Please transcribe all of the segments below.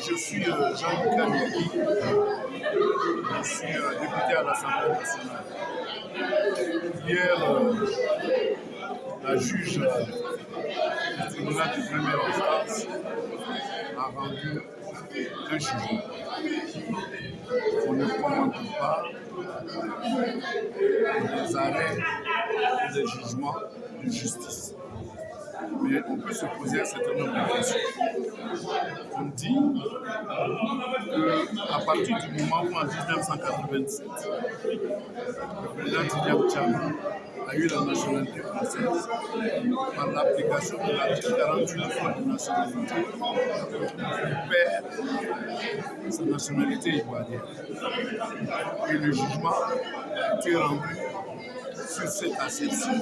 Je suis Jean-Luc Kamiki, je suis député à l'Assemblée nationale. Hier, la juge du tribunal de première instance a rendu un jugement. On ne commente pas les arrêts des jugements de justice. Mais on peut se poser un certain nombre de questions. On dit qu'à partir du moment où en 1987, le président Tidjara Tcham a eu la nationalité française, par l'application de l'article 48 du Code de nationalité, il perd sa nationalité ivoirienne. Et le jugement a été rendu sur cette assertion.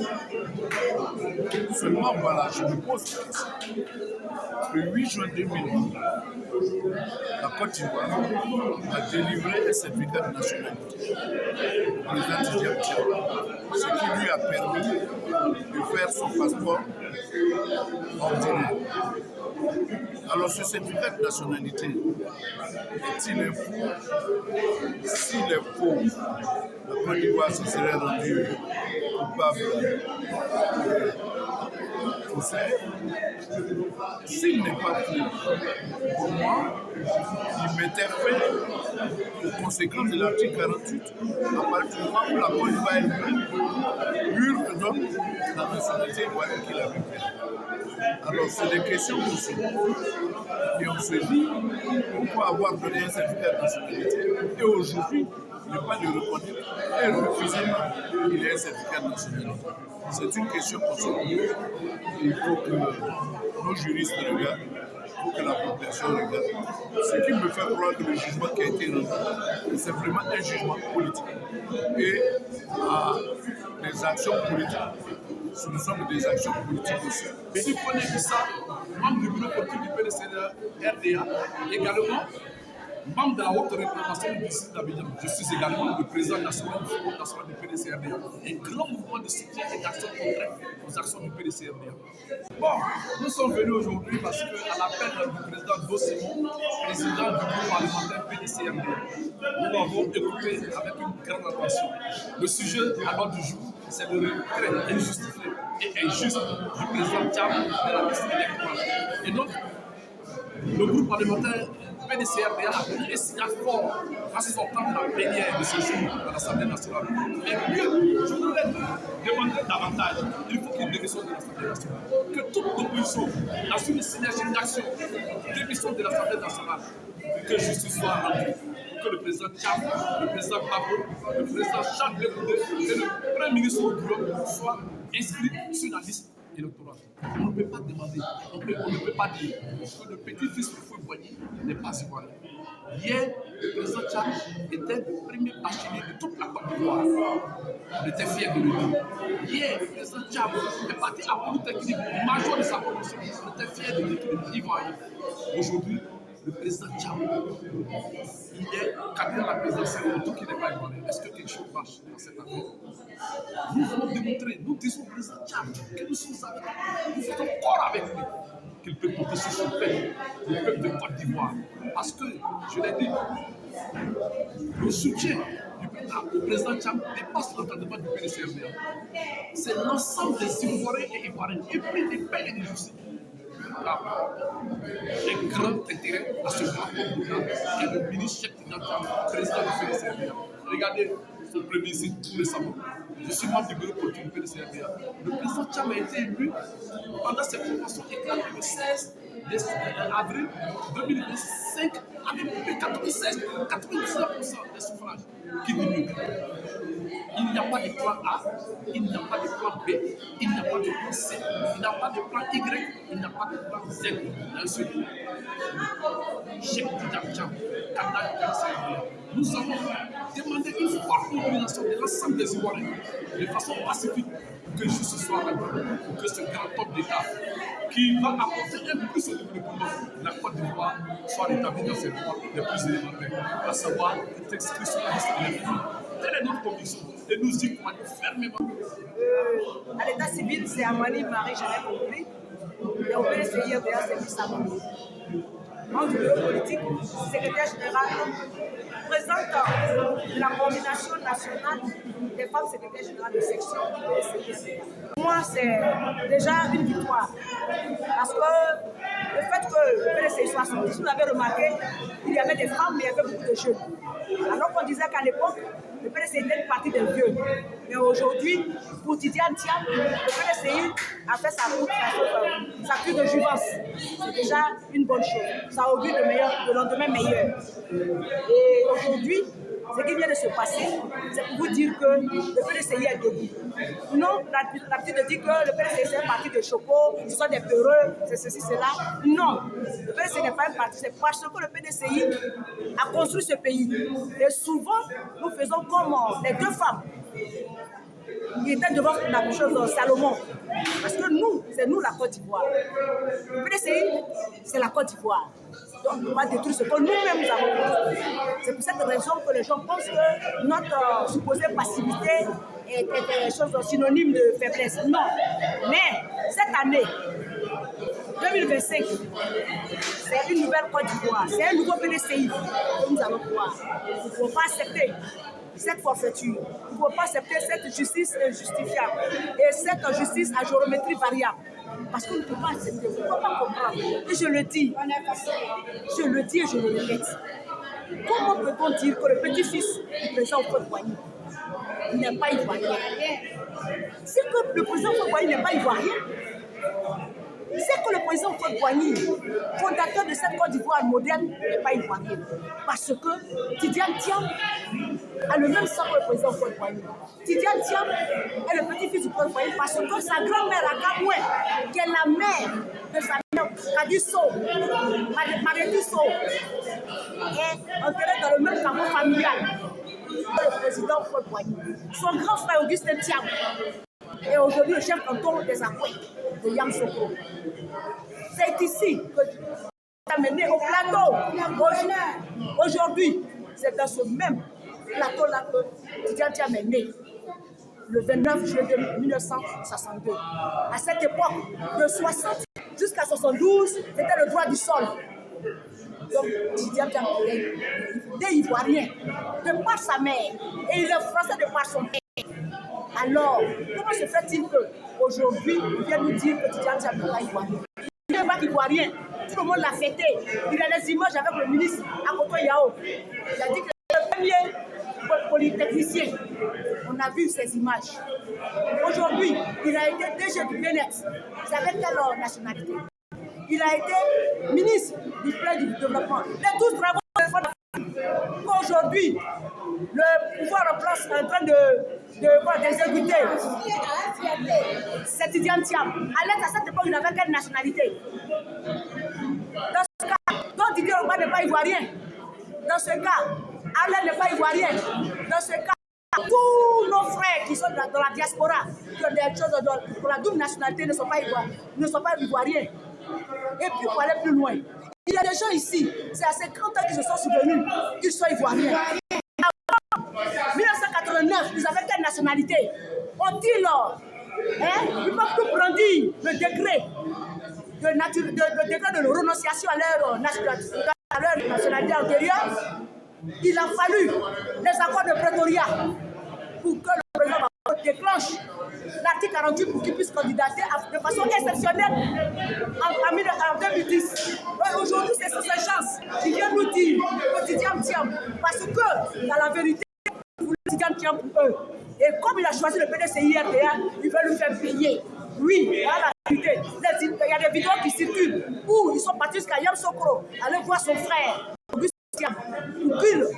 Seulement, voilà, je me pose une question. Le 8 juin 2020, la Côte d'Ivoire a délivré un certificat de nationalité au président Tidjara Tcham, ce qui lui a permis de faire son passeport ordinaire. Alors, ce certificat de nationalité est-il un faux? S'il est faux, la Côte d'Ivoire se serait rendue coupable de faussaire. S'il n'est pas faux, pour moi, il mettait fin aux conséquences de l'article 48 à partir du moment où la Côte d'Ivoire elle-même lui redonne la nationalité ivoirienne qu'il avait perdue. Alors, c'est des questions qu'on se pose et on se dit pourquoi avoir donné un certificat de nationalité et aujourd'hui ne pas le reconnaître et refuser qu'il ait un certificat de nationalité. C'est une question qu'on se pose. Il faut que nos juristes regardent, il faut que la population regarde. Ce qui me fait croire que le jugement qui a été rendu est simplement un jugement politique et des actions politiques. Nous sommes des actions politiques aussi. Si vous prenez ça, membre du bureau politique du PDCR RDA, également membre de la haute représentation du district d'Abidjan. Je suis également le président national du Front national du PDCRDA. Un grand mouvement de soutien et d'action concrète aux actions du PDCRDA. Bon, nous sommes venus aujourd'hui parce qu'à l'appel du président Dossimon, président du groupe parlementaire PDCRDA, nous avons écouté avec une grande attention. Le sujet à l'ordre du jour, c'est le retrait injustifié et injuste du président Tcham de la liste électorale. Et donc, le groupe parlementaire PDCRDA a donné un signal fort en sortant de la plénière de ce jour à l'Assemblée nationale. Et mieux, je voudrais demander davantage, il faut qu'il y ait une démission de l'Assemblée nationale. Que toute l'opposition, dans une synergie d'action, démission de l'Assemblée nationale, que justice soit rendue. Que le président Tcham, le président Babo, le président Charles Lekoudé et le premier ministre du bureau soient inscrits sur la liste électorale. On ne peut pas demander, on ne peut pas dire que le petit-fils de Fouet-Boigny n'est pas ivoirien. Hier, le président Tcham était le premier bachelier de toute la Côte d'Ivoire. On était fiers de le dire. Hier, le président Tcham est parti à Polytechnique, major de sa promotion. On était fiers de dire qu'il est ivoirien. Aujourd'hui, le président Tcham, il est candidat à la présidentielle, donc il n'est pas ivoirien. Est-ce que quelque chose marche dans cette affaire? Nous voulons démontrer, nous disons au président Tcham que nous sommes avec lui, nous faisons corps avec lui, qu'il peut compter sur son peuple, le peuple de Côte d'Ivoire. Parce que, je l'ai dit, le soutien au président Tcham dépasse l'entendement du PDCRDA. C'est l'ensemble des Ivoiriens et Ivoiriennes, et puis des pays et des justices. Un grand intérêt à ce grand programme et le ministre Cheikh Tidiane Tcham, président du PDCRDA. Regardez son plébiscite tout récemment. Je suis membre du bureau politique du PDCRDA. Le président Tcham a été élu pendant cette convention éclatée le 16 avril 2025 avec plus de 99% des suffrages. Qui dit mieux? Il n'y a pas de plan A, il n'y a pas de plan B, il n'y a pas de plan C, il n'y a pas de plan Y, il n'y a pas de plan Z. Un seul. Cheikh Tidiane Tcham, candidat du PDCRDA. Nous avons demandé une forte mobilisation de l'ensemble des Ivoiriens de façon pacifique pour que justice soit rendue, pour que ce grand homme d'État qui va apporter un plus au développement de la Côte d'Ivoire soit rétabli dans ses droits les plus élémentaires, à savoir être inscrit sur la liste électorale. Telle est notre conviction et nous y croyons fermement. À l'état civil, c'est Amani Marie, j'avais compris. Et au PDCI, c'est Missa Mamou. Membre du bureau politique, secrétaire général, présidente de la coordination nationale des femmes secrétaires générales de section du PDCI. Pour moi, c'est déjà une victoire. Parce que le fait que le PDCI soit sorti, si vous l'avez remarqué, il y avait des femmes, mais il y avait beaucoup de jeunes. Alors qu'on disait qu'à l'époque, le PDCI était une partie des vieux. Mais aujourd'hui, pour Tidiane Thiam, le PDCI a fait sa cure de jouvence. C'est déjà une bonne chose. Ça augure de lendemain meilleur. Et aujourd'hui, ce qui vient de se passer, c'est pour vous dire que le PDCI est debout. Non, la petite dit que le PDCI c'est un parti de choco, ce sont des peureux, c'est ceci, cela. Non, le PDCI n'est pas un parti, c'est parce que le PDCI a construit ce pays. Et souvent, nous faisons comme les deux femmes qui étaient devant la chose Salomon. Parce que nous, c'est nous la Côte d'Ivoire. Le PDCI, c'est la Côte d'Ivoire. Donc, on va détruire ce que nous-mêmes nous avons construit. C'est pour cette raison que les gens pensent que notre supposée passivité est quelque chose de synonyme de faiblesse. Non. Mais cette année, 2025, c'est une nouvelle Côte d'Ivoire. C'est un nouveau PDCI que nous allons voir. Nous ne pouvons pas accepter cette forfaiture. Nous ne pouvons pas accepter cette justice injustifiable et cette justice à géométrie variable. Parce qu'on ne peut pas accepter, on ne peut pas comprendre. Et je le dis et je le répète. Comment peut-on dire que le petit-fils du président Houphouët-Boigny n'est pas ivoirien? C'est que le président Houphouët-Boigny n'est pas ivoirien. C'est que le président Houphouët-Boigny, fondateur de cette Côte d'Ivoire moderne, n'est pas ivoirien. Parce que Tidiane Thiam a le même sang que le président Houphouët-Boigny. Tidiane Thiam est le petit-fils du président Houphouët-Boigny parce que sa grand-mère, Akamoué, qui est la mère de sa mère, Kadiso, Marietuso, est enterrée dans le même caveau familial que le président Houphouët-Boigny. Son grand frère Augustin Thiam est aujourd'hui le chef canton des Akoué de Yamoussoukro. C'est ici que tu as mené au plateau. Aujourd'hui, c'est dans ce même plateau-là que Tidiane Thiam est né, le 29 juillet 1962. À cette époque, de 60 jusqu'à 72, c'était le droit du sol. Donc, Tidiane Thiam est ivoirien, de par sa mère, et il est français de par son père. Alors, comment se fait-il qu'aujourd'hui, il vient nous dire que Tidiane Thiam n'est pas ivoirien? Il n'est pas ivoirien, tout le monde l'a fêté. Il a des images avec le ministre Akoto Yao. Il a dit que le premier polytechnicien, on a vu ces images. Aujourd'hui, il a été DG du bien-être. C'est avec quelle nationalité? Il a été ministre du plan du développement. Les 12 travaux de l'État. Aujourd'hui, le pouvoir en place est en train d'exécuter. C'est Tidiane Thiam. À cette époque, il avait quelle nationalité? Dans ce cas, donc Didier Oba n'est pas ivoirien. Dans ce cas, Alain n'est pas ivoirien. Dans ce cas, tous nos frères qui sont dans la diaspora, qui ont des choses pour la double nationalité, ne sont pas ivoiriens. Et puis, pour aller plus loin, il y a des gens ici, c'est à 50 ans qu'ils se sont souvenus qu'ils sont ivoiriens. Avant 1989, ils avaient quelle nationalité? Ont-ils, ils peuvent tout prendre le décret de renonciation à leur nationalité antérieure. Il a fallu les accords de Pretoria pour que le président déclenche l'article 48 pour qu'il puisse candidater de façon exceptionnelle en 2010. Aujourd'hui, c'est sur ces chances qu'il vient nous dire que Tidiane Thiam, parce que dans la vérité, vous voulez Tidiane Thiam pour eux. Et comme il a choisi le PDCI RDA, il veut lui faire payer. Oui, voilà la vérité. Il y a des vidéos qui circulent où ils sont partis jusqu'à Yamoussoukro, aller voir son frère.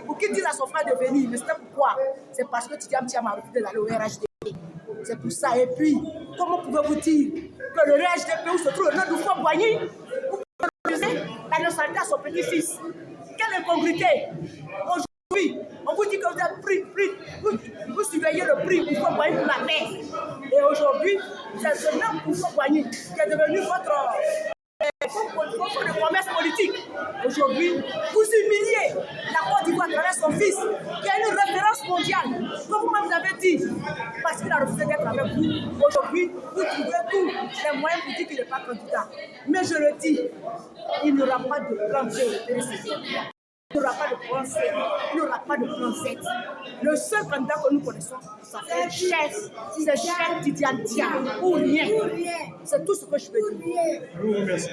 Pour qu'il dise à son frère de venir. Mais c'était pourquoi? C'est parce que Tidiane Thiam a refusé d'aller au RHDP. C'est pour ça. Et puis, comment pouvez-vous dire que le RHDP où se trouve le nom d'Houphouët-Boigny, vous pouvez refuser la nationalité à son petit-fils? Quelle incongruité! Aujourd'hui, on vous dit que vous avez pris, vous surveillez le prix Houphouët-Boigny pour la paix. Et aujourd'hui, c'est ce même Houphouët-Boigny qui est devenu votre de promesses politiques. Aujourd'hui, vous humiliez la Côte d'Ivoire à travers son fils, qui a une référence mondial. Comme vous avez dit, parce qu'il a refusé d'être avec vous, aujourd'hui, vous trouvez tous les moyens pour dire qu'il n'est pas candidat. Mais je le dis, il n'y aura pas de plan B au PDC. Il n'y aura pas de plan C, il n'y aura pas de plan Z. Le seul candidat que nous connaissons, c'est Cheikh Tidiane Dia, ou rien. C'est tout ce que je peux dire. Je vous remercie.